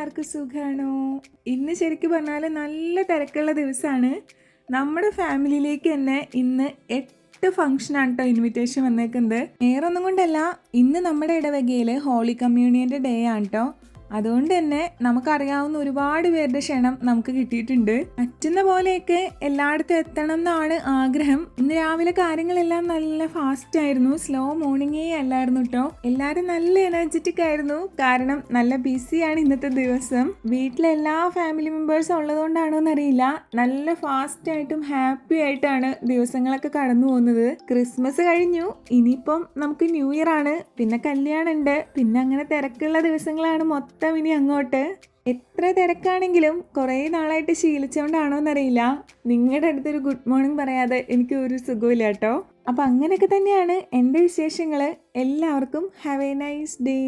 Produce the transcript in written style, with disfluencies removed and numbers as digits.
എല്ലാവർക്കും സുഖമാണോ? ഇന്ന് ശരിക്കും പറഞ്ഞാൽ നല്ല തിരക്കുള്ള ദിവസമാണ്. നമ്മുടെ ഫാമിലിയിലേക്ക് തന്നെ ഇന്ന് 8 ഫംഗ്ഷനാണ് കേട്ടോ ഇൻവിറ്റേഷൻ വന്നേക്കുന്നത്. വേറൊന്നും കൊണ്ടല്ല, ഇന്ന് നമ്മുടെ ഇടവകയിൽ ഹോളി കമ്മ്യൂണിയൻ്റെ ഡേ ആണ് കേട്ടോ. അതുകൊണ്ട് തന്നെ നമുക്കറിയാവുന്ന ഒരുപാട് പേരുടെ ക്ഷണം നമുക്ക് കിട്ടിയിട്ടുണ്ട്. പറ്റുന്ന പോലെയൊക്കെ എല്ലായിടത്തും എത്തണം എന്നാണ് ആഗ്രഹം. ഇന്ന് രാവിലെ കാര്യങ്ങളെല്ലാം നല്ല ഫാസ്റ്റ് ആയിരുന്നു, സ്ലോ മോർണിംഗേ അല്ലായിരുന്നു കേട്ടോ. എല്ലാവരും നല്ല എനർജറ്റിക് ആയിരുന്നു, കാരണം നല്ല ബിസിയാണ് ഇന്നത്തെ ദിവസം. വീട്ടിലെ എല്ലാ ഫാമിലി മെമ്പേഴ്സും ഉള്ളതുകൊണ്ടാണോ എന്നറിയില്ല, നല്ല ഫാസ്റ്റ് ആയിട്ടും ഹാപ്പി ആയിട്ടാണ് ദിവസങ്ങളൊക്കെ കടന്നു പോകുന്നത്. ക്രിസ്മസ് കഴിഞ്ഞു, ഇനിയിപ്പം നമുക്ക് ന്യൂ ഇയർ ആണ്, പിന്നെ കല്യാണം ഉണ്ട്, പിന്നെ അങ്ങനെ തിരക്കുള്ള ദിവസങ്ങളാണ് മൊത്തം ഇനി അങ്ങോട്ട്. എത്ര തിരക്കാണെങ്കിലും കുറേ നാളായിട്ട് ശീലിച്ചുകൊണ്ടാണോ എന്നറിയില്ല, നിങ്ങളുടെ അടുത്തൊരു ഗുഡ് മോർണിംഗ് പറയാതെ എനിക്ക് ഒരു സുഖമില്ല കേട്ടോ. അപ്പം അങ്ങനെയൊക്കെ തന്നെയാണ് എൻ്റെ വിശേഷങ്ങൾ. എല്ലാവർക്കും ഹാവ് എ നൈസ് ഡേ.